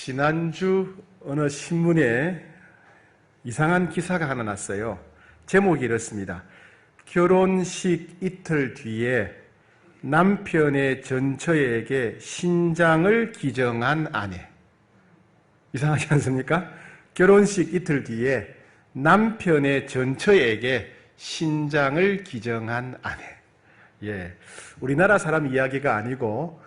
지난주 어느 신문에 이상한 기사가 하나 났어요. 제목이 이렇습니다. 결혼식 이틀 뒤에 남편의 전처에게 신장을 기증한 아내. 이상하지 않습니까? 결혼식 이틀 뒤에 남편의 전처에게 신장을 기증한 아내. 예, 우리나라 사람 이야기가 아니고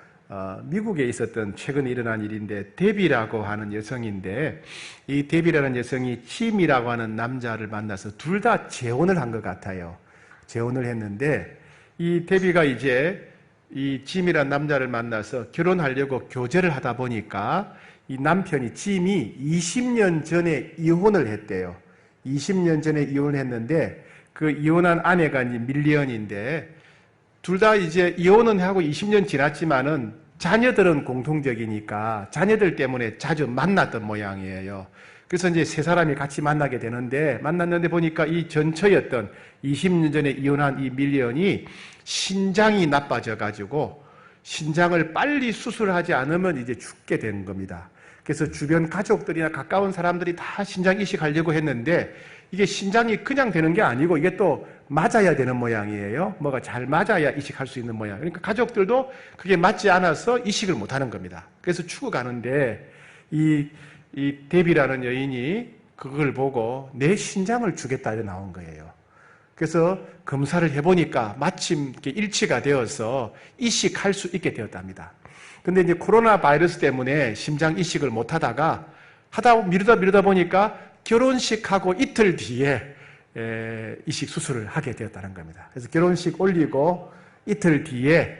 미국에 있었던 최근에 일어난 일인데, 데비라고 하는 여성인데, 이 데비라는 여성이 짐이라고 하는 남자를 만나서 둘 다 재혼을 한 것 같아요. 재혼을 했는데, 이 데비가 이제 이 짐이라는 남자를 만나서 결혼하려고 교제를 하다 보니까 이 남편이, 짐이 20년 전에 이혼을 했대요. 20년 전에 이혼을 했는데, 그 이혼한 아내가 이제 밀리언인데, 둘 다 이제 이혼은 하고 20년 지났지만은 자녀들은 공통적이니까 자녀들 때문에 자주 만났던 모양이에요. 그래서 이제 세 사람이 같이 만났는데 보니까 이 전처였던 20년 전에 이혼한 이 밀리언이 신장이 나빠져가지고 신장을 빨리 수술하지 않으면 이제 죽게 된 겁니다. 그래서 주변 가족들이나 가까운 사람들이 다 신장 이식하려고 했는데, 이게 신장이 그냥 되는 게 아니고 이게 또 맞아야 되는 모양이에요. 뭐가 잘 맞아야 이식할 수 있는 모양. 그러니까 가족들도 그게 맞지 않아서 이식을 못 하는 겁니다. 그래서 죽어가는데 이 데비라는 여인이 그걸 보고 내 신장을 주겠다 이렇게 나온 거예요. 그래서 검사를 해보니까 마침 일치가 되어서 이식할 수 있게 되었답니다. 근데 이제 코로나 바이러스 때문에 심장 이식을 못 하다가 미루다 보니까 결혼식하고 이틀 뒤에 이식 수술을 하게 되었다는 겁니다. 그래서 결혼식 올리고 이틀 뒤에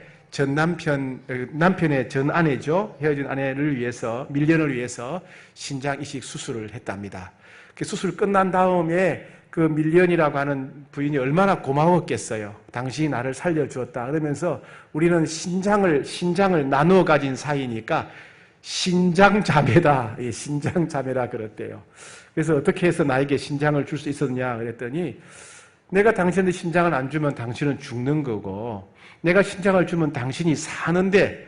남편의 전 아내죠. 헤어진 아내를 위해서, 밀리언을 위해서 신장 이식 수술을 했답니다. 그 수술 끝난 다음에 그 밀리언이라고 하는 부인이 얼마나 고마웠겠어요. 당신이 나를 살려주었다. 그러면서 우리는 신장을 나누어 가진 사이니까 신장자매다. 신장자매라 그랬대요. 그래서 어떻게 해서 나에게 신장을 줄 수 있었냐 그랬더니, 내가 당신한테 신장을 안 주면 당신은 죽는 거고, 내가 신장을 주면 당신이 사는데,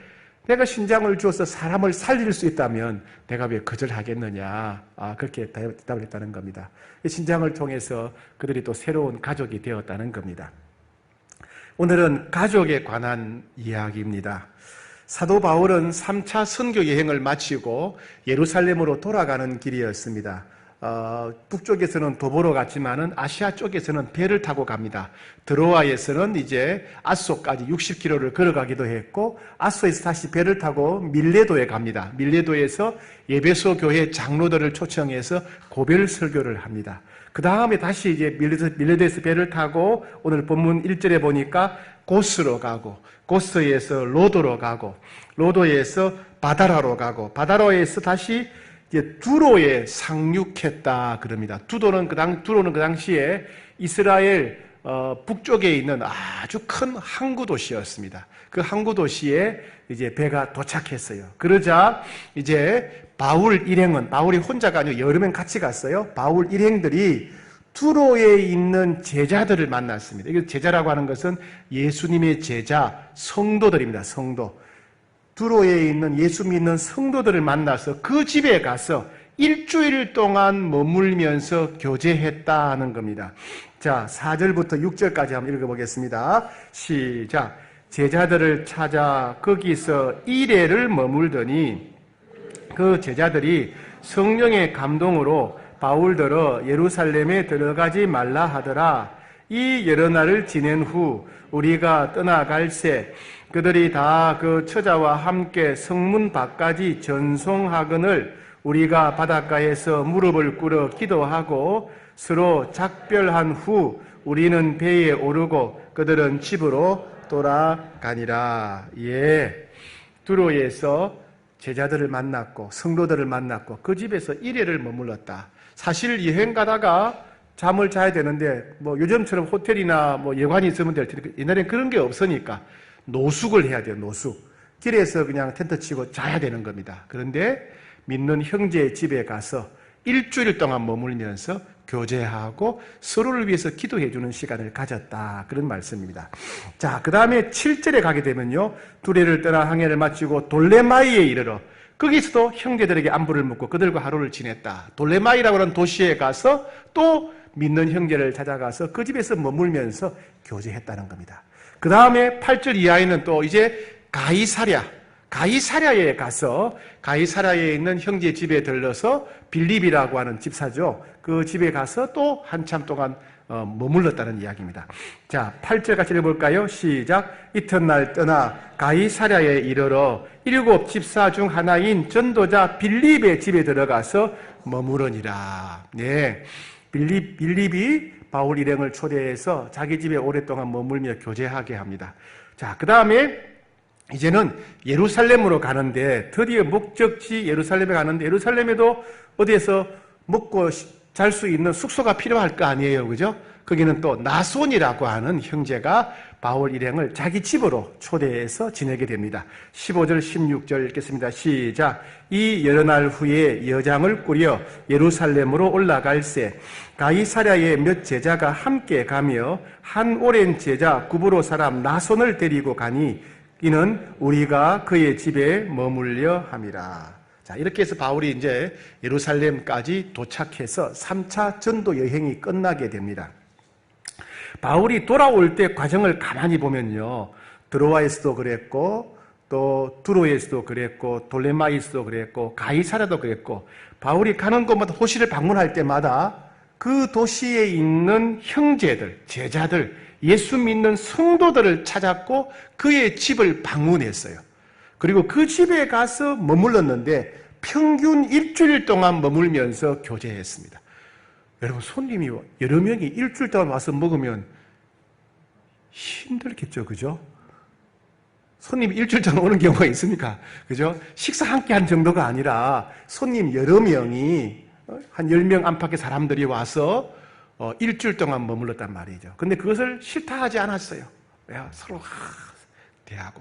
내가 신장을 주어서 사람을 살릴 수 있다면 내가 왜 거절하겠느냐. 그렇게 대답을 했다는 겁니다. 신장을 통해서 그들이 또 새로운 가족이 되었다는 겁니다. 오늘은 가족에 관한 이야기입니다. 사도 바울은 3차 선교 여행을 마치고 예루살렘으로 돌아가는 길이었습니다. 북쪽에서는 도보로 갔지만은 아시아 쪽에서는 배를 타고 갑니다. 드로아에서는 이제 아소까지 60km를 걸어가기도 했고, 아소에서 다시 배를 타고 밀레도에 갑니다. 밀레도에서 에베소 교회 장로들을 초청해서 고별 설교를 합니다. 그 다음에 다시 이제 밀레도에서 배를 타고 오늘 본문 1절에 보니까 고스로 가고, 고스에서 로도로 가고, 로도에서 바다라로 가고, 바다로에서 다시 이제 두로에 상륙했다 그럽니다. 두로는 그 당시에 이스라엘 북쪽에 있는 아주 큰 항구 도시였습니다. 그 항구 도시에 이제 배가 도착했어요. 그러자 이제 바울이 혼자가 아니고 여러 명 같이 갔어요. 바울 일행들이 두로에 있는 제자들을 만났습니다. 이게 제자라고 하는 것은 예수님의 제자, 성도들입니다. 성도. 두로에 있는 예수 믿는 성도들을 만나서 그 집에 가서 일주일 동안 머물면서 교제했다는 겁니다. 자, 4절부터 6절까지 한번 읽어보겠습니다. 시작. 제자들을 찾아 거기서 이래를 머물더니 그 제자들이 성령의 감동으로 바울더러 예루살렘에 들어가지 말라 하더라. 이 여러 날을 지낸 후 우리가 떠나갈새 그들이 다 그 처자와 함께 성문 밖까지 전송하거늘 우리가 바닷가에서 무릎을 꿇어 기도하고 서로 작별한 후 우리는 배에 오르고 그들은 집으로 돌아가니라. 예, 두로에서 제자들을 만났고 성도들을 만났고 그 집에서 일회를 머물렀다. 사실 여행 가다가 잠을 자야 되는데 뭐 요즘처럼 호텔이나 뭐 예관이 있으면 될 텐데 옛날엔 그런 게 없으니까 노숙을 해야 돼요. 노숙. 길에서 그냥 텐트 치고 자야 되는 겁니다. 그런데 믿는 형제의 집에 가서 일주일 동안 머물면서 교제하고 서로를 위해서 기도해 주는 시간을 가졌다. 그런 말씀입니다. 자, 그 다음에 7절에 가게 되면요. 두레를 떠나 항해를 마치고 돌레마이에 이르러 거기서도 형제들에게 안부를 묻고 그들과 하루를 지냈다. 돌레마이라고 하는 도시에 가서 또 믿는 형제를 찾아가서 그 집에서 머물면서 교제했다는 겁니다. 그 다음에 8절 이하에는 또 이제 가이사랴에 가서 가이사랴에 있는 형제 집에 들러서 빌립이라고 하는 집사죠. 그 집에 가서 또 한참 동안 머물렀다는 이야기입니다. 자, 8절 같이 읽어볼까요? 시작. 이튿날 떠나 가이사랴에 이르러 7 집사 중 하나인 전도자 빌립의 집에 들어가서 머무르니라. 네, 빌립이 바울 일행을 초대해서 자기 집에 오랫동안 머물며 교제하게 합니다. 자, 그 다음에 이제는 예루살렘으로 가는데, 드디어 목적지 예루살렘에 가는데, 예루살렘에도 어디에서 먹고 잘 수 있는 숙소가 필요할 거 아니에요. 그죠? 거기는 또 나손이라고 하는 형제가 바울 일행을 자기 집으로 초대해서 지내게 됩니다. 15절, 16절 읽겠습니다. 시작. 이 여러 날 후에 여장을 꾸려 예루살렘으로 올라갈새 가이사랴에 몇 제자가 함께 가며 한 오랜 제자 구브로 사람 나손을 데리고 가니 이는 우리가 그의 집에 머물려 함이라. 자, 이렇게 해서 바울이 이제 예루살렘까지 도착해서 3차 전도 여행이 끝나게 됩니다. 바울이 돌아올 때 과정을 가만히 보면요, 드로아에서도 그랬고 또 두로에서도 그랬고 돌레마이스도 그랬고 가이사랴도 그랬고, 바울이 가는 곳마다 도시를 방문할 때마다 그 도시에 있는 형제들, 제자들, 예수 믿는 성도들을 찾았고 그의 집을 방문했어요. 그리고 그 집에 가서 머물렀는데 평균 일주일 동안 머물면서 교제했습니다. 여러분, 손님이 여러 명이 일주일 동안 와서 먹으면 힘들겠죠, 그죠? 손님이 일주일 동안 오는 경우가 있습니까? 그죠? 식사 함께 한 정도가 아니라 손님 여러 명이 한 10명 안팎의 사람들이 와서 일주일 동안 머물렀단 말이죠. 근데 그것을 싫다 하지 않았어요. 서로 대하고,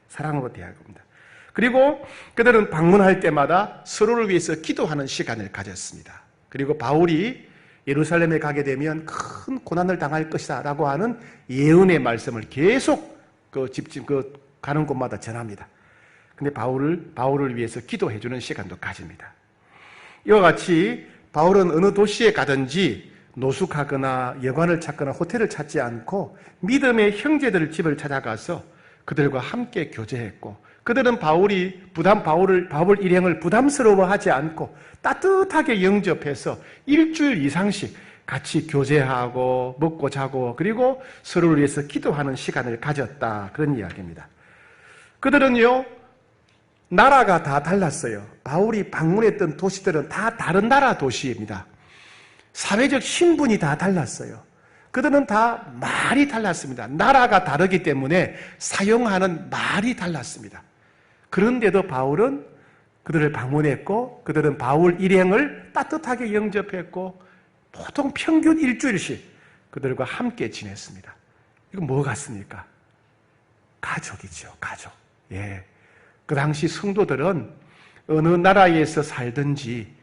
사랑으로 대하고 합니다. 그리고 그들은 방문할 때마다 서로를 위해서 기도하는 시간을 가졌습니다. 그리고 바울이 예루살렘에 가게 되면 큰 고난을 당할 것이다 라고 하는 예언의 말씀을 계속 가는 곳마다 전합니다. 근데 바울을 위해서 기도해주는 시간도 가집니다. 이와 같이 바울은 어느 도시에 가든지 노숙하거나 여관을 찾거나 호텔을 찾지 않고 믿음의 형제들 집을 찾아가서 그들과 함께 교제했고, 그들은 바울 일행을 부담스러워하지 않고 따뜻하게 영접해서 일주일 이상씩 같이 교제하고 먹고 자고 그리고 서로를 위해서 기도하는 시간을 가졌다, 그런 이야기입니다. 그들은요, 나라가 다 달랐어요. 바울이 방문했던 도시들은 다 다른 나라 도시입니다. 사회적 신분이 다 달랐어요. 그들은 다 말이 달랐습니다. 나라가 다르기 때문에 사용하는 말이 달랐습니다. 그런데도 바울은 그들을 방문했고 그들은 바울 일행을 따뜻하게 영접했고 보통 평균 일주일씩 그들과 함께 지냈습니다. 이건 뭐 같습니까? 가족이죠, 가족. 그 당시 성도들은 어느 나라에서 살든지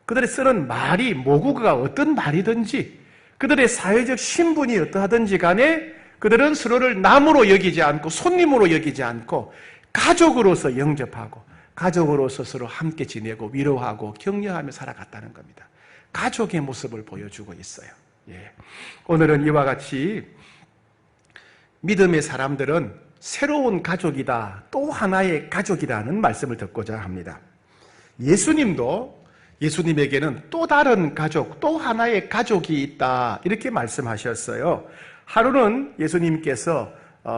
그들이 쓰는 말이 모국어가 어떤 말이든지 그들의 사회적 신분이 어떠하든지 간에 그들은 서로를 남으로 여기지 않고 손님으로 여기지 않고 가족으로서 영접하고 가족으로서 서로 함께 지내고 위로하고 격려하며 살아갔다는 겁니다. 가족의 모습을 보여주고 있어요. 오늘은 이와 같이 믿음의 사람들은 새로운 가족이다, 또 하나의 가족이라는 말씀을 듣고자 합니다. 예수님에게는 또 다른 가족, 또 하나의 가족이 있다, 이렇게 말씀하셨어요. 하루는 예수님께서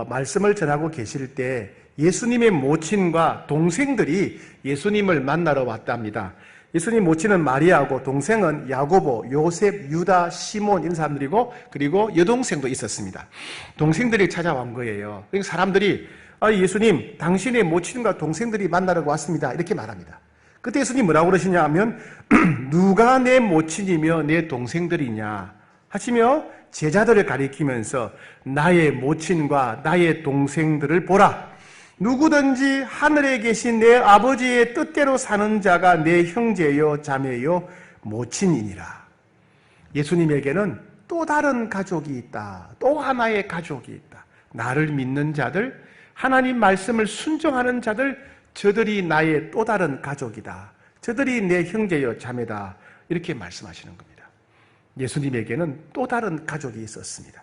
말씀을 전하고 계실 때 예수님의 모친과 동생들이 예수님을 만나러 왔답니다. 예수님 모친은 마리아고 동생은 야고보, 요셉, 유다, 시몬 이런 사람들이고 그리고 여동생도 있었습니다. 동생들이 찾아온 거예요. 그러니까 사람들이 예수님, 당신의 모친과 동생들이 만나러 왔습니다, 이렇게 말합니다. 그때 예수님 뭐라고 그러시냐 하면 누가 내 모친이며 내 동생들이냐 하시며 제자들을 가리키면서 나의 모친과 나의 동생들을 보라. 누구든지 하늘에 계신 내 아버지의 뜻대로 사는 자가 내 형제요 자매요 모친이니라. 예수님에게는 또 다른 가족이 있다. 또 하나의 가족이 있다. 나를 믿는 자들, 하나님 말씀을 순종하는 자들, 저들이 나의 또 다른 가족이다. 저들이 내 형제여 자매다. 이렇게 말씀하시는 겁니다. 예수님에게는 또 다른 가족이 있었습니다.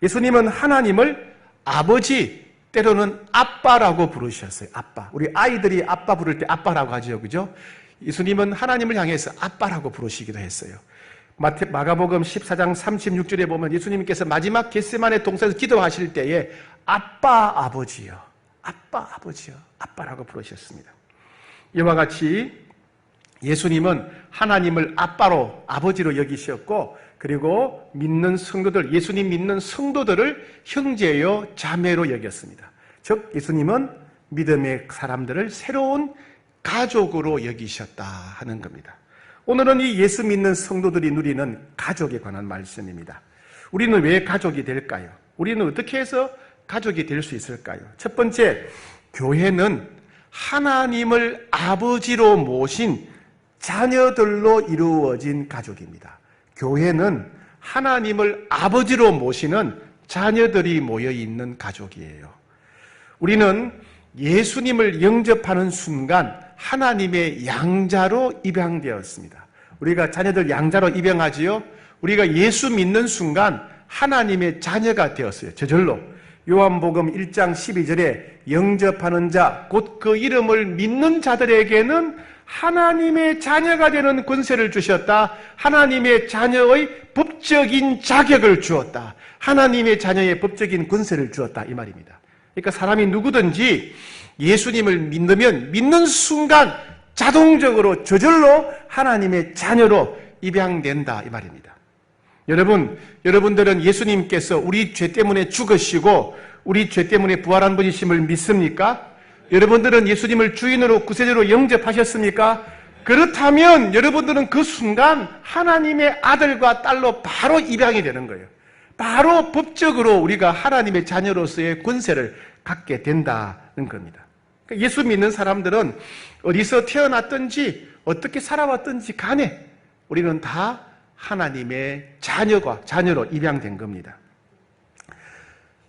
예수님은 하나님을 아버지, 때로는 아빠라고 부르셨어요. 아빠. 우리 아이들이 아빠 부를 때 아빠라고 하죠. 그죠? 예수님은 하나님을 향해서 아빠라고 부르시기도 했어요. 마가복음 14장 36절에 보면 예수님께서 마지막 겟세마네 동산에서 기도하실 때에 아빠 아버지요. 아빠 아버지요. 아빠라고 부르셨습니다. 이와 같이 예수님은 하나님을 아빠로, 아버지로 여기셨고, 그리고 믿는 성도들, 예수님 믿는 성도들을 형제요 자매로 여겼습니다. 즉 예수님은 믿음의 사람들을 새로운 가족으로 여기셨다 하는 겁니다. 오늘은 이 예수 믿는 성도들이 누리는 가족에 관한 말씀입니다. 우리는 왜 가족이 될까요? 우리는 어떻게 해서 가족이 될 수 있을까요? 첫 번째, 교회는 하나님을 아버지로 모신 자녀들로 이루어진 가족입니다. 교회는 하나님을 아버지로 모시는 자녀들이 모여있는 가족이에요. 우리는 예수님을 영접하는 순간 하나님의 양자로 입양되었습니다. 우리가 자녀들 양자로 입양하지요. 우리가 예수 믿는 순간 하나님의 자녀가 되었어요. 저절로. 요한복음 1장 12절에 영접하는 자, 곧 그 이름을 믿는 자들에게는 하나님의 자녀가 되는 권세를 주셨다. 하나님의 자녀의 법적인 자격을 주었다. 하나님의 자녀의 법적인 권세를 주었다. 이 말입니다. 그러니까 사람이 누구든지 예수님을 믿으면 믿는 순간 자동적으로 저절로 하나님의 자녀로 입양된다. 이 말입니다. 여러분들은 예수님께서 우리 죄 때문에 죽으시고 우리 죄 때문에 부활한 분이심을 믿습니까? 여러분들은 예수님을 주인으로 구세주로 영접하셨습니까? 그렇다면 여러분들은 그 순간 하나님의 아들과 딸로 바로 입양이 되는 거예요. 바로 법적으로 우리가 하나님의 자녀로서의 권세를 갖게 된다는 겁니다. 그러니까 예수 믿는 사람들은 어디서 태어났든지 어떻게 살아왔든지 간에 우리는 다 하나님의 자녀로 입양된 겁니다.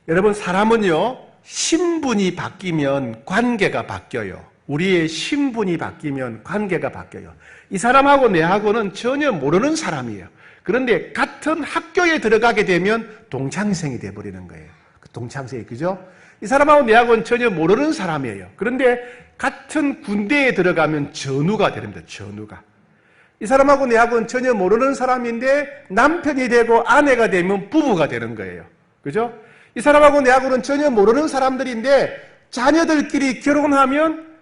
여러분, 사람은요, 신분이 바뀌면 관계가 바뀌어요. 우리의 신분이 바뀌면 관계가 바뀌어요. 이 사람하고 내하고는 전혀 모르는 사람이에요. 그런데 같은 학교에 들어가게 되면 동창생이 돼버리는 거예요. 동창생이, 그죠? 이 사람하고 내하고는 전혀 모르는 사람이에요. 그런데 같은 군대에 들어가면 전우가 됩니다. 전우가. 이 사람하고 내하고는 전혀 모르는 사람인데 남편이 되고 아내가 되면 부부가 되는 거예요. 그죠? 이 사람하고 내하고는 전혀 모르는 사람들인데 자녀들끼리 결혼하면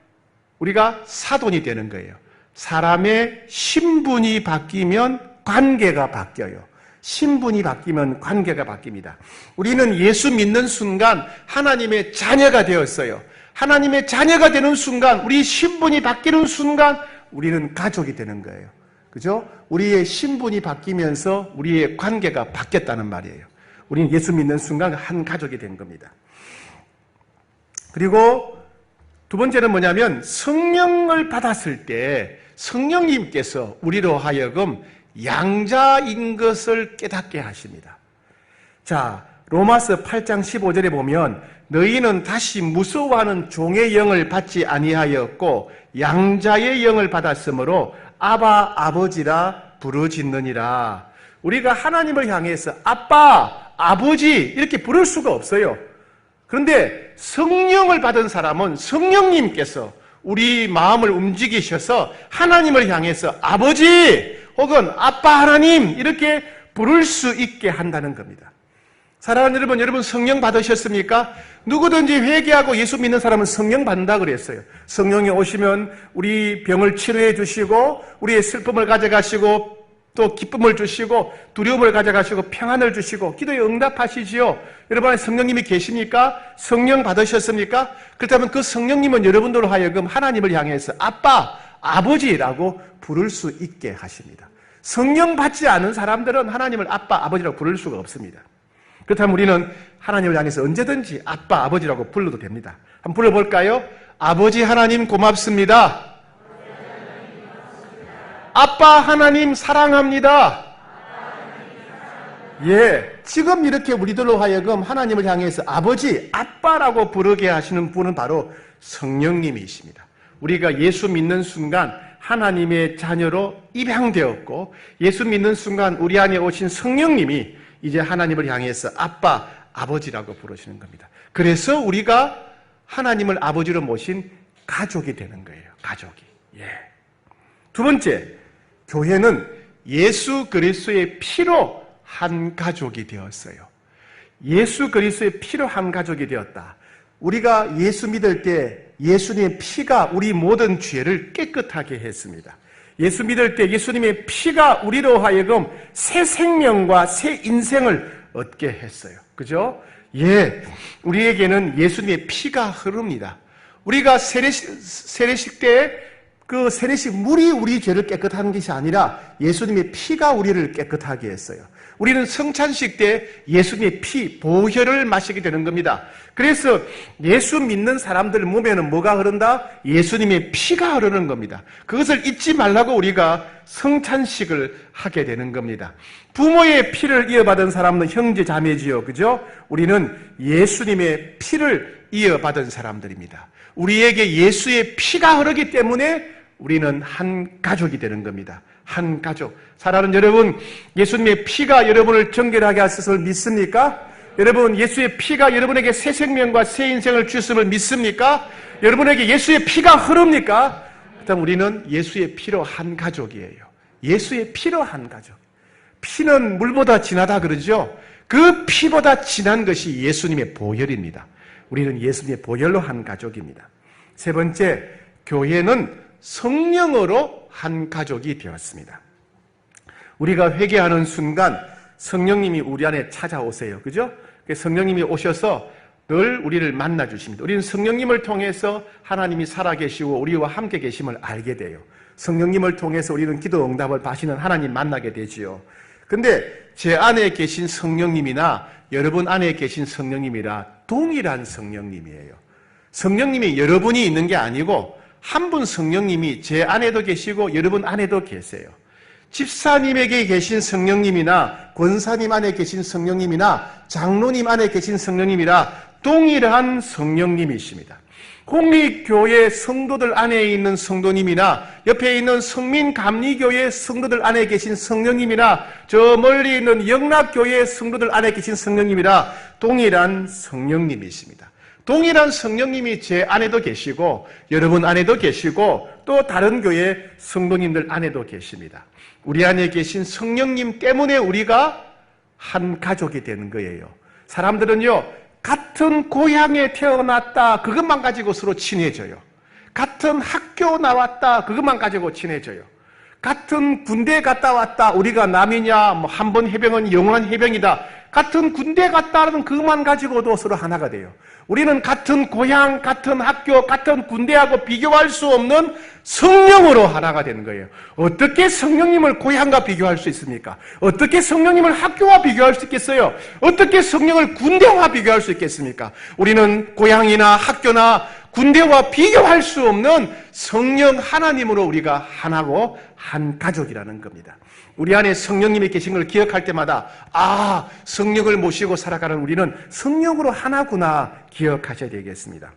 우리가 사돈이 되는 거예요. 사람의 신분이 바뀌면 관계가 바뀌어요. 신분이 바뀌면 관계가 바뀝니다. 우리는 예수 믿는 순간 하나님의 자녀가 되었어요. 하나님의 자녀가 되는 순간, 우리 신분이 바뀌는 순간 우리는 가족이 되는 거예요. 그죠? 우리의 신분이 바뀌면서 우리의 관계가 바뀌었다는 말이에요. 우리는 예수 믿는 순간 한 가족이 된 겁니다. 그리고 두 번째는 뭐냐면 성령을 받았을 때 성령님께서 우리로 하여금 양자인 것을 깨닫게 하십니다. 자, 로마서 8장 15절에 보면 너희는 다시 무서워하는 종의 영을 받지 아니하였고 양자의 영을 받았으므로 아바 아버지라 부르짖느니라. 우리가 하나님을 향해서 아빠, 아버지 이렇게 부를 수가 없어요. 그런데 성령을 받은 사람은 성령님께서 우리 마음을 움직이셔서 하나님을 향해서 아버지 혹은 아빠 하나님 이렇게 부를 수 있게 한다는 겁니다. 사랑하는 여러분 성령 받으셨습니까? 누구든지 회개하고 예수 믿는 사람은 성령 받는다 그랬어요. 성령이 오시면 우리 병을 치료해 주시고 우리의 슬픔을 가져가시고 또 기쁨을 주시고 두려움을 가져가시고 평안을 주시고 기도에 응답하시지요. 여러분 안에 성령님이 계십니까? 성령 받으셨습니까? 그렇다면 그 성령님은 여러분들로 하여금 하나님을 향해서 아빠, 아버지라고 부를 수 있게 하십니다. 성령 받지 않은 사람들은 하나님을 아빠, 아버지라고 부를 수가 없습니다. 그렇다면 우리는 하나님을 향해서 언제든지 아빠, 아버지라고 불러도 됩니다. 한번 불러볼까요? 아버지 하나님 고맙습니다. 아빠 하나님 사랑합니다. 예, 지금 이렇게 우리들로 하여금 하나님을 향해서 아버지, 아빠라고 부르게 하시는 분은 바로 성령님이십니다. 우리가 예수 믿는 순간 하나님의 자녀로 입양되었고, 예수 믿는 순간 우리 안에 오신 성령님이 이제 하나님을 향해서 아빠, 아버지라고 부르시는 겁니다. 그래서 우리가 하나님을 아버지로 모신 가족이 되는 거예요. 가족이. 예. 두 번째, 교회는 예수 그리스도의 피로 한 가족이 되었어요. 예수 그리스도의 피로 한 가족이 되었다. 우리가 예수 믿을 때 예수님의 피가 우리 모든 죄를 깨끗하게 했습니다. 예수 믿을 때 예수님의 피가 우리로 하여금 새 생명과 새 인생을 얻게 했어요. 그죠? 예. 우리에게는 예수님의 피가 흐릅니다. 우리가 세례식 때 그 세례식 물이 우리 죄를 깨끗한 것이 아니라 예수님의 피가 우리를 깨끗하게 했어요. 우리는 성찬식 때 예수님의 피, 보혈을 마시게 되는 겁니다. 그래서 예수 믿는 사람들 몸에는 뭐가 흐른다? 예수님의 피가 흐르는 겁니다. 그것을 잊지 말라고 우리가 성찬식을 하게 되는 겁니다. 부모의 피를 이어받은 사람은 형제 자매지요. 그죠? 우리는 예수님의 피를 이어받은 사람들입니다. 우리에게 예수의 피가 흐르기 때문에 우리는 한 가족이 되는 겁니다. 한 가족. 사랑하는 여러분, 예수님의 피가 여러분을 정결하게 하셨을 믿습니까? 여러분, 예수의 피가 여러분에게 새 생명과 새 인생을 주셨음을 믿습니까? 여러분에게 예수의 피가 흐릅니까? 그렇다면 우리는 예수의 피로 한 가족이에요. 예수의 피로 한 가족. 피는 물보다 진하다 그러죠? 그 피보다 진한 것이 예수님의 보혈입니다. 우리는 예수님의 보혈로 한 가족입니다. 세 번째, 교회는 성령으로 한 가족이 되었습니다. 우리가 회개하는 순간 성령님이 우리 안에 찾아오세요. 그죠? 성령님이 오셔서 늘 우리를 만나 주십니다. 우리는 성령님을 통해서 하나님이 살아계시고 우리와 함께 계심을 알게 돼요. 성령님을 통해서 우리는 기도 응답을 받으시는 하나님 만나게 되지요. 근데 제 안에 계신 성령님이나 여러분 안에 계신 성령님이라 동일한 성령님이에요. 성령님이 여러분이 있는 게 아니고 한 분 성령님이 제 안에도 계시고 여러분 안에도 계세요. 집사님에게 계신 성령님이나 권사님 안에 계신 성령님이나 장로님 안에 계신 성령님이라 동일한 성령님이십니다. 공립교회 성도들 안에 있는 성도님이나 옆에 있는 성민감리교회 성도들 안에 계신 성령님이나 저 멀리 있는 영락교회 성도들 안에 계신 성령님이라 동일한 성령님이십니다. 동일한 성령님이 제 안에도 계시고 여러분 안에도 계시고 또 다른 교회 성도님들 안에도 계십니다. 우리 안에 계신 성령님 때문에 우리가 한 가족이 되는 거예요. 사람들은요, 같은 고향에 태어났다 그것만 가지고 서로 친해져요. 같은 학교 나왔다 그것만 가지고 친해져요. 같은 군대 갔다 왔다 우리가 남이냐 뭐 한 번 해병은 영원한 해병이다 같은 군대 갔다는 그것만 가지고도 서로 하나가 돼요. 우리는 같은 고향, 같은 학교, 같은 군대하고 비교할 수 없는 성령으로 하나가 되는 거예요. 어떻게 성령님을 고향과 비교할 수 있습니까? 어떻게 성령님을 학교와 비교할 수 있겠어요? 어떻게 성령을 군대와 비교할 수 있겠습니까? 우리는 고향이나 학교나 군대와 비교할 수 없는 성령 하나님으로 우리가 하나고 한 가족이라는 겁니다. 우리 안에 성령님이 계신 걸 기억할 때마다 아, 성령을 모시고 살아가는 우리는 성령으로 하나구나 기억하셔야 되겠습니다.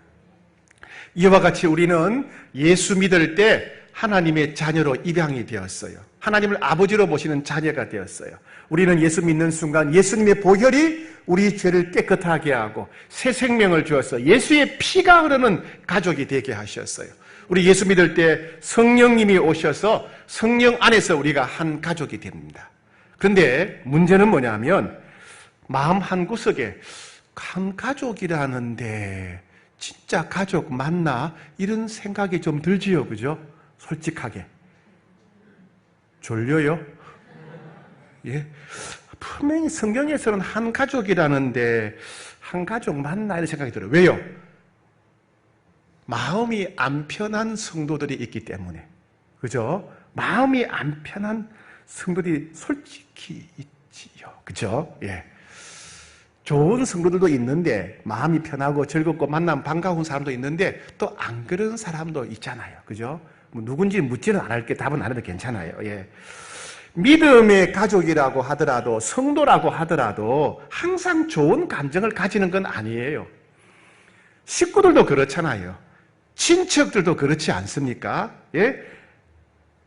이와 같이 우리는 예수 믿을 때 하나님의 자녀로 입양이 되었어요. 하나님을 아버지로 모시는 자녀가 되었어요. 우리는 예수 믿는 순간 예수님의 보혈이 우리 죄를 깨끗하게 하고 새 생명을 주어서 예수의 피가 흐르는 가족이 되게 하셨어요. 우리 예수 믿을 때 성령님이 오셔서 성령 안에서 우리가 한 가족이 됩니다. 그런데 문제는 뭐냐면 마음 한구석에 한 가족이라는데 진짜 가족 맞나? 이런 생각이 좀 들지요. 그죠? 솔직하게. 졸려요? 예. 분명히 성경에서는 한 가족이라는데 한 가족 맞나? 이런 생각이 들어요. 왜요? 마음이 안 편한 성도들이 있기 때문에. 그죠? 마음이 안 편한 성도들이 솔직히 있지요. 그죠? 예. 좋은 성도들도 있는데 마음이 편하고 즐겁고 만나면 반가운 사람도 있는데 또 안 그런 사람도 있잖아요. 그죠? 뭐 누군지 묻지는 않을게 답은 안 해도 괜찮아요. 예. 믿음의 가족이라고 하더라도 성도라고 하더라도 항상 좋은 감정을 가지는 건 아니에요. 식구들도 그렇잖아요. 친척들도 그렇지 않습니까? 예?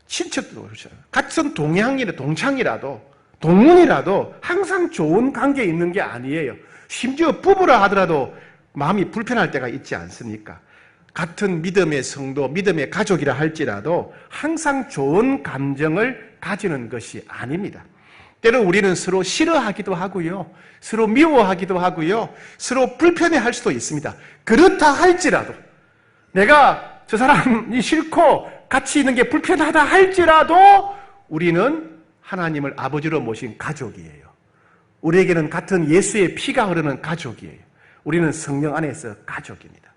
친척들도 그렇죠. 같은 동창이라도 동문이라도 항상 좋은 관계에 있는 게 아니에요. 심지어 부부라 하더라도 마음이 불편할 때가 있지 않습니까? 같은 믿음의 성도, 믿음의 가족이라 할지라도 항상 좋은 감정을 가지는 것이 아닙니다. 때로 우리는 서로 싫어하기도 하고요. 서로 미워하기도 하고요. 서로 불편해할 수도 있습니다. 그렇다 할지라도 내가 저 사람이 싫고 같이 있는 게 불편하다 할지라도 우리는 하나님을 아버지로 모신 가족이에요. 우리에게는 같은 예수의 피가 흐르는 가족이에요. 우리는 성령 안에서 가족입니다.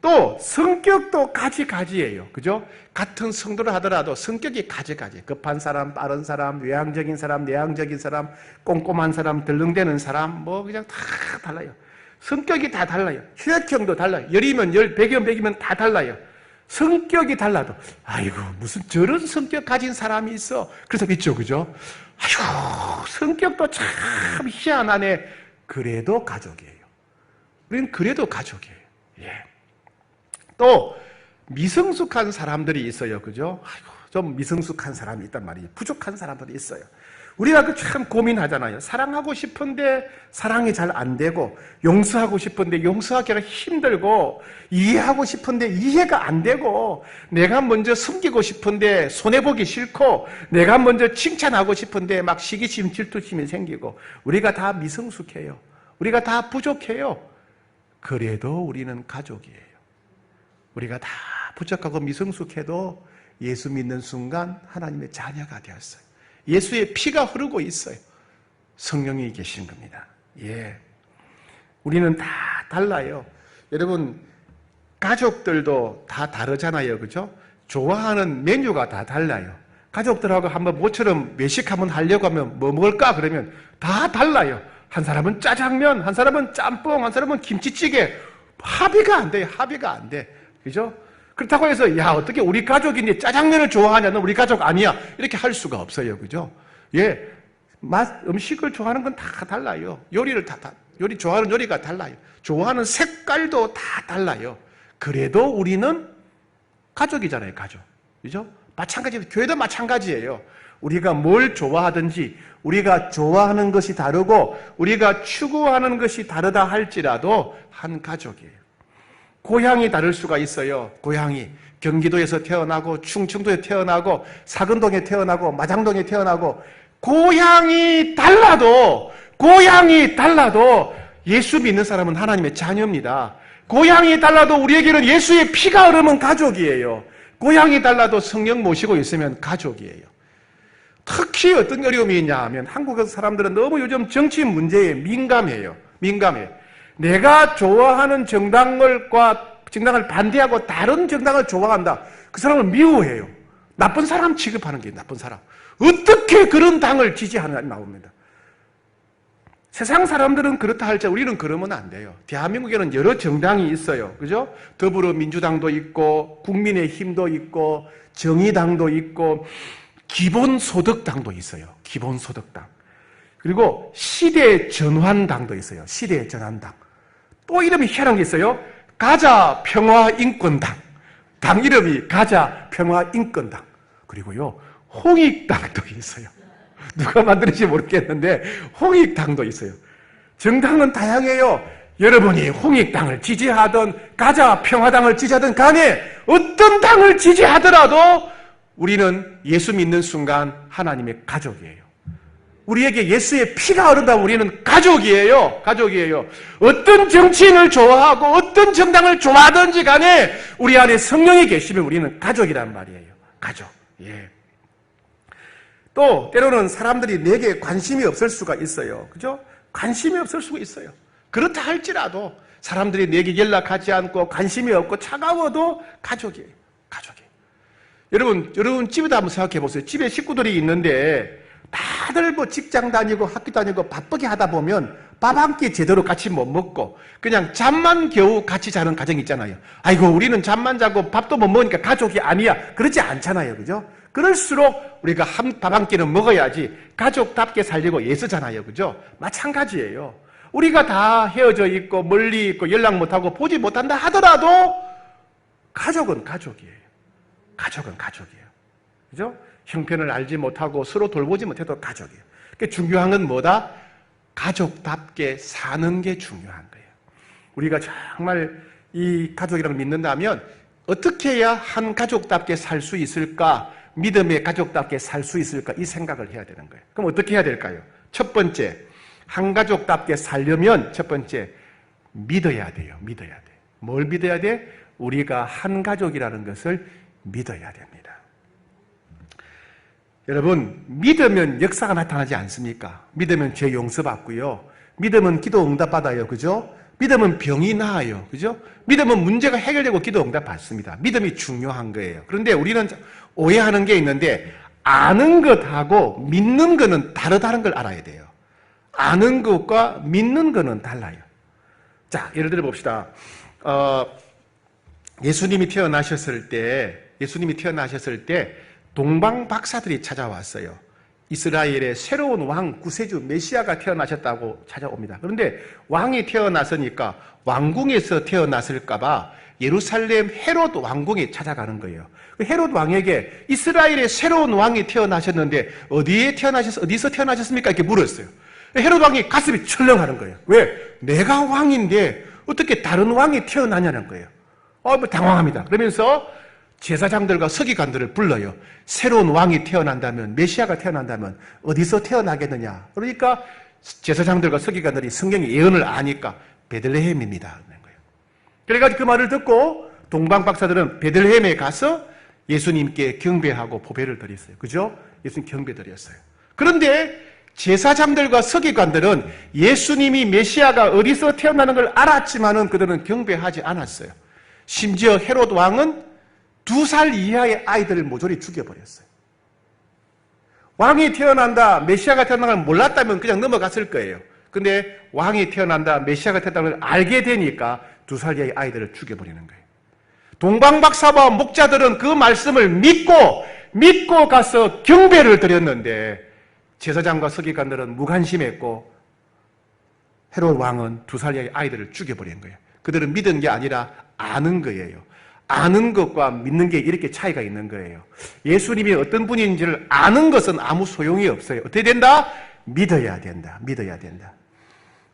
또 성격도 가지가지예요. 그죠? 같은 성도를 하더라도 성격이 가지가지. 급한 사람, 빠른 사람, 외향적인 사람, 내향적인 사람, 꼼꼼한 사람, 덜렁대는 사람, 뭐 그냥 다 달라요. 성격이 다 달라요. 혈액형도 달라요. 열이면 열, 백이면 백이면 다 달라요. 성격이 달라도 아이고 무슨 저런 성격 가진 사람이 있어. 그래서 있죠. 그죠? 아이고 성격도 참 희한하네. 그래도 가족이에요. 우리는 그래도 가족이에요. 예. 또 미성숙한 사람들이 있어요. 그죠? 아이고, 좀 미성숙한 사람이 있단 말이에요. 부족한 사람들이 있어요. 우리가 참 고민하잖아요. 사랑하고 싶은데 사랑이 잘 안 되고, 용서하고 싶은데 용서하기가 힘들고, 이해하고 싶은데 이해가 안 되고, 내가 먼저 숨기고 싶은데 손해보기 싫고, 내가 먼저 칭찬하고 싶은데 막 시기심, 질투심이 생기고, 우리가 다 미성숙해요. 우리가 다 부족해요. 그래도 우리는 가족이에요. 우리가 다 부족하고 미성숙해도 예수 믿는 순간 하나님의 자녀가 되었어요. 예수의 피가 흐르고 있어요. 성령이 계신 겁니다. 예. 우리는 다 달라요. 여러분, 가족들도 다 다르잖아요. 그죠? 좋아하는 메뉴가 다 달라요. 가족들하고 한번 모처럼 외식 한번 하려고 하면 뭐 먹을까? 그러면 다 달라요. 한 사람은 짜장면, 한 사람은 짬뽕, 한 사람은 김치찌개. 합의가 안 돼요. 합의가 안 돼. 그죠? 그렇다고 해서 야 어떻게 우리 가족인데 짜장면을 좋아하냐? 너 우리 가족 아니야. 이렇게 할 수가 없어요. 그죠? 예, 음식을 좋아하는 건 다 달라요. 요리 좋아하는 요리가 달라요. 좋아하는 색깔도 다 달라요. 그래도 우리는 가족이잖아요. 가족. 그죠? 마찬가지로 교회도 마찬가지예요. 우리가 뭘 좋아하든지 우리가 좋아하는 것이 다르고 우리가 추구하는 것이 다르다 할지라도 한 가족이에요. 고향이 다를 수가 있어요. 고향이 경기도에서 태어나고 충청도에 태어나고 사근동에 태어나고 마장동에 태어나고 고향이 달라도 예수 믿는 사람은 하나님의 자녀입니다. 고향이 달라도 우리에게는 예수의 피가 흐르는 가족이에요. 고향이 달라도 성령 모시고 있으면 가족이에요. 특히 어떤 어려움이 있냐 하면 한국 사람들은 너무 요즘 정치 문제에 민감해요. 내가 좋아하는 정당을 반대하고 다른 정당을 좋아한다. 그 사람을 미워해요. 나쁜 사람 취급하는 게 나쁜 사람. 어떻게 그런 당을 지지하느냐 나옵니다. 세상 사람들은 그렇다 할지 우리는 그러면 안 돼요. 대한민국에는 여러 정당이 있어요. 그죠? 더불어민주당도 있고 국민의힘도 있고 정의당도 있고 기본소득당도 있어요. 기본소득당. 그리고 시대전환당도 있어요. 시대전환당. 또 이름이 희한한 게 있어요. 가자평화인권당. 당 이름이 가자평화인권당. 그리고요, 홍익당도 있어요. 누가 만드는지 모르겠는데 홍익당도 있어요. 정당은 다양해요. 여러분이 홍익당을 지지하든 가자평화당을 지지하든 간에 어떤 당을 지지하더라도 우리는 예수 믿는 순간 하나님의 가족이에요. 우리에게 예수의 피가 흐른다면 우리는 가족이에요. 어떤 정치인을 좋아하고 어떤 정당을 좋아하든지 간에 우리 안에 성령이 계시면 우리는 가족이란 말이에요. 가족. 예. 또 때로는 사람들이 내게 관심이 없을 수가 있어요. 그죠? 관심이 없을 수가 있어요. 그렇다 할지라도 사람들이 내게 연락하지 않고 관심이 없고 차가워도 가족이에요. 여러분 집에도 한번 생각해 보세요. 집에 식구들이 있는데 다들 뭐 직장 다니고 학교 다니고 바쁘게 하다 보면 밥 한 끼 제대로 같이 못 먹고 그냥 잠만 겨우 같이 자는 가정이 있잖아요. 아이고 우리는 잠만 자고 밥도 못 먹으니까 가족이 아니야. 그러지 않잖아요. 그죠? 그럴수록 우리가 밥 한 끼는 먹어야지 가족답게 살려고 애쓰잖아요. 그죠? 마찬가지예요. 우리가 다 헤어져 있고 멀리 있고 연락 못하고 보지 못한다 하더라도 가족은 가족이에요. 가족은 가족이에요. 그죠? 형편을 알지 못하고 서로 돌보지 못해도 가족이에요. 그러니까 중요한 건 뭐다? 가족답게 사는 게 중요한 거예요. 우리가 정말 이 가족이라는 걸 믿는다면 어떻게 해야 한 가족답게 살 수 있을까? 믿음의 가족답게 살 수 있을까? 이 생각을 해야 되는 거예요. 그럼 어떻게 해야 될까요? 첫 번째, 한 가족답게 살려면 첫 번째, 믿어야 돼요. 믿어야 돼. 뭘 믿어야 돼? 우리가 한 가족이라는 것을 믿어야 됩니다. 여러분, 믿으면 역사가 나타나지 않습니까? 믿으면 죄 용서받고요. 믿으면 기도 응답받아요. 그죠? 믿으면 병이 나아요. 그죠? 믿으면 문제가 해결되고 기도 응답 받습니다. 믿음이 중요한 거예요. 그런데 우리는 오해하는 게 있는데 아는 것하고 믿는 거는 다르다는 걸 알아야 돼요. 아는 것과 믿는 거는 달라요. 자, 예를 들어 봅시다. 예수님이 태어나셨을 때 동방 박사들이 찾아왔어요. 이스라엘의 새로운 왕, 구세주, 메시아가 태어나셨다고 찾아옵니다. 그런데 왕이 태어났으니까 왕궁에서 태어났을까봐 예루살렘 헤롯 왕궁에 찾아가는 거예요. 헤롯 왕에게 이스라엘의 새로운 왕이 태어나셨는데 어디서 태어나셨습니까? 이렇게 물었어요. 헤롯 왕이 가슴이 철렁하는 거예요. 왜? 내가 왕인데 어떻게 다른 왕이 태어나냐는 거예요. 당황합니다. 그러면서 제사장들과 서기관들을 불러요. 새로운 왕이 태어난다면, 메시아가 태어난다면 어디서 태어나겠느냐. 그러니까 제사장들과 서기관들이 성경의 예언을 아니까 베들레헴입니다. 그래가지고 그 말을 듣고 동방박사들은 베들레헴에 가서 예수님께 경배하고 보배를 드렸어요. 그죠? 예수님 경배 드렸어요. 그런데 제사장들과 서기관들은 예수님이 메시아가 어디서 태어나는 걸 알았지만은 그들은 경배하지 않았어요. 심지어 헤롯 왕은 2살 이하의 아이들을 모조리 죽여버렸어요. 왕이 태어난다, 메시아가 태어나는 걸 몰랐다면 그냥 넘어갔을 거예요. 근데 왕이 태어난다, 메시아가 태어나는 걸 알게 되니까 2살 이하의 아이들을 죽여버리는 거예요. 동방박사와 목자들은 그 말씀을 믿고 가서 경배를 드렸는데 제사장과 서기관들은 무관심했고 헤롯 왕은 2살 이하의 아이들을 죽여버린 거예요. 그들은 믿은 게 아니라 아는 거예요. 아는 것과 믿는 게 이렇게 차이가 있는 거예요. 예수님이 어떤 분인지를 아는 것은 아무 소용이 없어요. 어떻게 된다? 믿어야 된다. 믿어야 된다.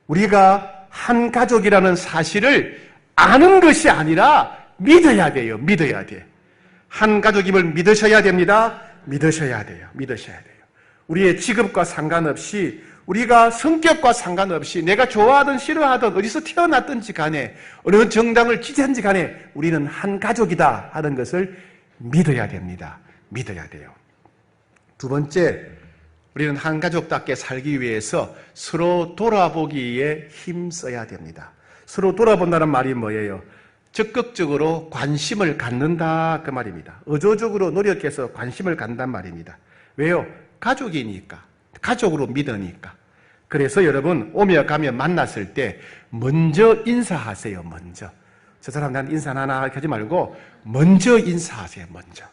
우리가 한 가족이라는 사실을 아는 것이 아니라 믿어야 돼요. 믿어야 돼. 한 가족임을 믿으셔야 됩니다. 믿으셔야 돼요. 믿으셔야 돼요. 우리의 직업과 상관없이 우리가 성격과 상관없이 내가 좋아하든 싫어하든 어디서 태어났든지 간에 어느 정당을 지지하든지 간에 우리는 한 가족이다 하는 것을 믿어야 됩니다. 믿어야 돼요. 두 번째, 우리는 한 가족답게 살기 위해서 서로 돌아보기에 힘써야 됩니다. 서로 돌아본다는 말이 뭐예요? 적극적으로 관심을 갖는다 그 말입니다. 의도적으로 노력해서 관심을 갖는단 말입니다. 왜요? 가족이니까. 가족으로 믿으니까. 그래서 여러분 오며 가며 만났을 때 먼저 인사하세요. 먼저. 저 사람 나한테 인사 하나 하지 말고 먼저 인사하세요. 먼저.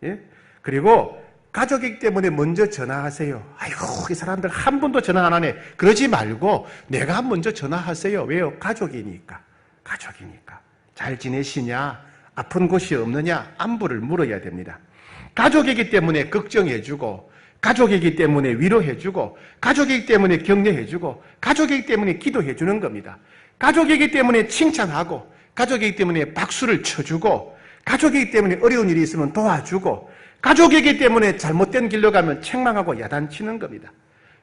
예? 그리고 가족이기 때문에 먼저 전화하세요. 아이고 이 사람들 한 번도 전화 안 하네. 그러지 말고 내가 먼저 전화하세요. 왜요? 가족이니까. 가족이니까. 잘 지내시냐? 아픈 곳이 없느냐? 안부를 물어야 됩니다. 가족이기 때문에 걱정해주고 가족이기 때문에 위로해주고 가족이기 때문에 격려해주고 가족이기 때문에 기도해주는 겁니다. 가족이기 때문에 칭찬하고 가족이기 때문에 박수를 쳐주고 가족이기 때문에 어려운 일이 있으면 도와주고 가족이기 때문에 잘못된 길로 가면 책망하고 야단치는 겁니다.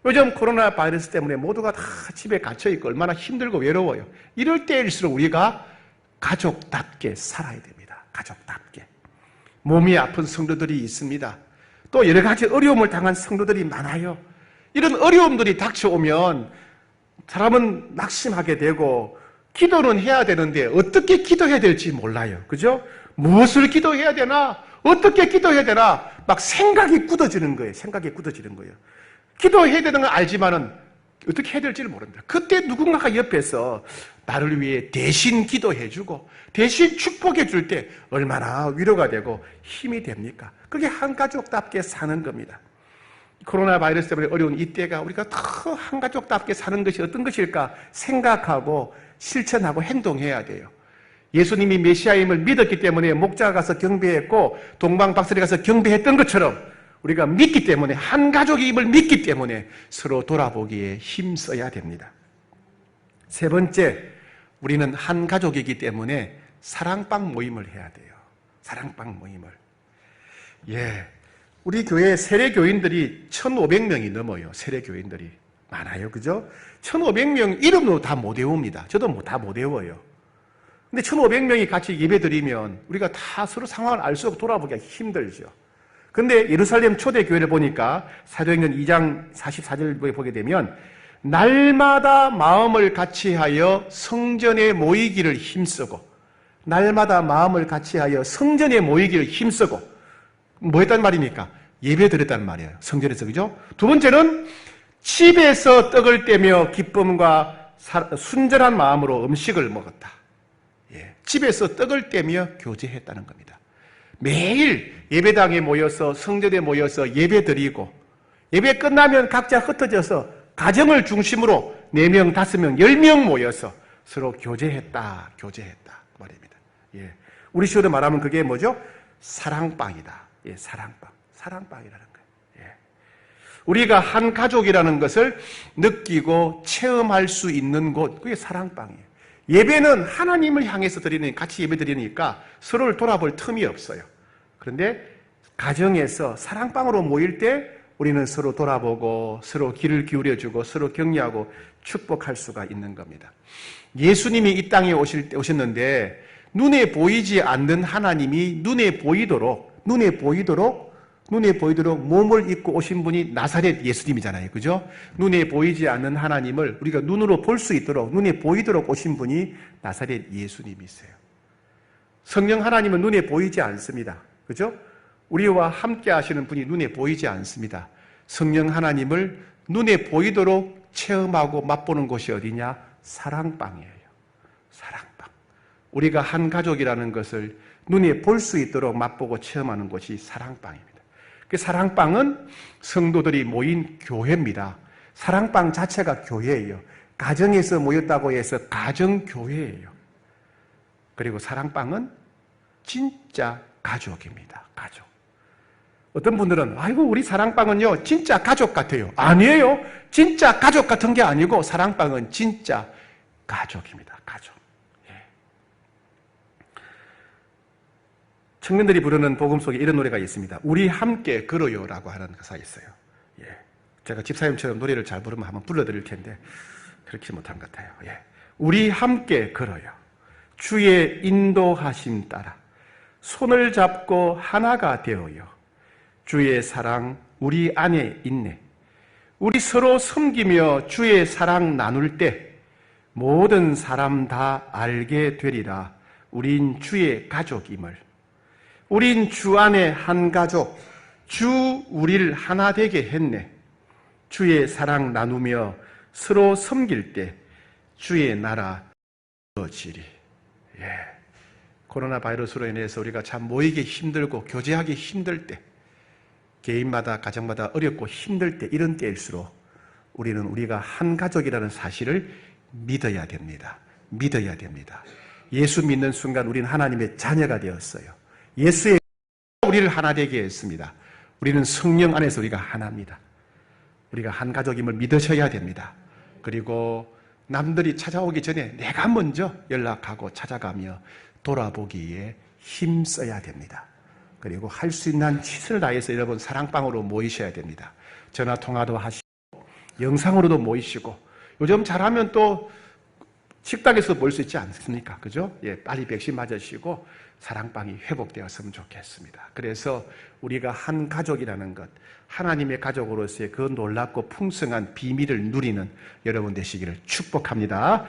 요즘 코로나 바이러스 때문에 모두가 다 집에 갇혀있고 얼마나 힘들고 외로워요. 이럴 때일수록 우리가 가족답게 살아야 됩니다. 가족답게. 몸이 아픈 성도들이 있습니다. 또 여러 가지 어려움을 당한 성도들이 많아요. 이런 어려움들이 닥쳐오면 사람은 낙심하게 되고 기도는 해야 되는데 어떻게 기도해야 될지 몰라요. 그죠? 무엇을 기도해야 되나? 어떻게 기도해야 되나? 막 생각이 굳어지는 거예요. 생각이 굳어지는 거예요. 기도해야 되는 건 알지만은 어떻게 해야 될지를 모릅니다. 그때 누군가가 옆에서 나를 위해 대신 기도해주고 대신 축복해줄 때 얼마나 위로가 되고 힘이 됩니까? 그게 한 가족답게 사는 겁니다. 코로나 바이러스 때문에 어려운 이때가 우리가 더 한 가족답게 사는 것이 어떤 것일까 생각하고 실천하고 행동해야 돼요. 예수님이 메시아임을 믿었기 때문에 목자가 가서 경배했고 동방박사리 가서 경배했던 것처럼 우리가 믿기 때문에 한 가족임을 믿기 때문에 서로 돌아보기에 힘써야 됩니다. 세 번째, 우리는 한 가족이기 때문에 사랑방 모임을 해야 돼요. 사랑방 모임을. 우리 교회 세례교인들이 1,500명이 넘어요. 세례교인들이 많아요. 그죠? 1,500명 이름도 다 못 외웁니다. 저도 다 못 외워요. 근데 1,500명이 같이 예배드리면 우리가 다 서로 상황을 알 수 없고 돌아보기가 힘들죠. 근데 예루살렘 초대교회를 보니까 사도행전 2장 44절에 보게 되면 날마다 마음을 같이하여 성전에 모이기를 힘쓰고 날마다 마음을 같이하여 성전에 모이기를 힘쓰고 뭐 했단 말입니까? 예배 드렸단 말이에요. 성전에서. 그죠? 두 번째는 집에서 떡을 떼며 기쁨과 순전한 마음으로 음식을 먹었다. 집에서 떡을 떼며 교제했다는 겁니다. 매일 예배당에 모여서 성전에 모여서 예배 드리고 예배 끝나면 각자 흩어져서 가정을 중심으로 4명, 5명, 10명 모여서 서로 교제했다 말입니다. 우리 식으로 말하면 그게 뭐죠? 사랑방이다. 사랑방이라는 거예요. 우리가 한 가족이라는 것을 느끼고 체험할 수 있는 곳, 그게 사랑방이에요. 예배는 하나님을 향해서 드리는, 같이 예배 드리니까 서로를 돌아볼 틈이 없어요. 그런데 가정에서 사랑방으로 모일 때 우리는 서로 돌아보고 서로 귀를 기울여주고 서로 격려하고 축복할 수가 있는 겁니다. 예수님이 이 땅에 오셨는데 눈에 보이지 않는 하나님이 눈에 보이도록 몸을 입고 오신 분이 나사렛 예수님이잖아요. 그죠? 눈에 보이지 않는 하나님을 우리가 눈으로 볼 수 있도록, 눈에 보이도록 오신 분이 나사렛 예수님이세요. 성령 하나님은 눈에 보이지 않습니다. 그죠? 우리와 함께 하시는 분이 눈에 보이지 않습니다. 성령 하나님을 눈에 보이도록 체험하고 맛보는 곳이 어디냐? 사랑방이에요. 사랑방. 우리가 한 가족이라는 것을 눈에 볼 수 있도록 맛보고 체험하는 곳이 사랑방입니다. 그 사랑방은 성도들이 모인 교회입니다. 사랑방 자체가 교회예요. 가정에서 모였다고 해서 가정교회예요. 그리고 사랑방은 진짜 가족입니다. 가족. 어떤 분들은 아이고 우리 사랑방은요 진짜 가족 같아요. 아니에요. 진짜 가족 같은 게 아니고 사랑방은 진짜 가족입니다. 가족. 청년들이 부르는 복음 속에 이런 노래가 있습니다. 우리 함께 걸어요라고 하는 가사가 있어요. 제가 집사님처럼 노래를 잘 부르면 한번 불러드릴 텐데 그렇게 못한 것 같아요. 우리 함께 걸어요. 주의 인도하심 따라 손을 잡고 하나가 되어요. 주의 사랑 우리 안에 있네. 우리 서로 섬기며 주의 사랑 나눌 때 모든 사람 다 알게 되리라. 우린 주의 가족임을. 우린 주 안에 한 가족, 주 우리를 하나 되게 했네. 주의 사랑 나누며 서로 섬길 때 주의 나라 이루어지리. 코로나 바이러스로 인해서 우리가 참 모이기 힘들고 교제하기 힘들 때, 개인마다 가정마다 어렵고 힘들 때, 이런 때일수록 우리는 우리가 한 가족이라는 사실을 믿어야 됩니다. 믿어야 됩니다. 예수 믿는 순간 우리는 하나님의 자녀가 되었어요. 예수의 우리를 하나 되게 했습니다. 우리는 성령 안에서 우리가 하나입니다. 우리가 한 가족임을 믿으셔야 됩니다. 그리고 남들이 찾아오기 전에 내가 먼저 연락하고 찾아가며 돌아보기에 힘써야 됩니다. 그리고 할 수 있는 최선을 다해서 여러분 사랑방으로 모이셔야 됩니다. 전화통화도 하시고 영상으로도 모이시고 요즘 잘하면 또 식당에서 모일 수 있지 않습니까? 그죠? 빨리 백신 맞으시고 사랑방이 회복되었으면 좋겠습니다. 그래서 우리가 한 가족이라는 것, 하나님의 가족으로서의 그 놀랍고 풍성한 비밀을 누리는 여러분 되시기를 축복합니다.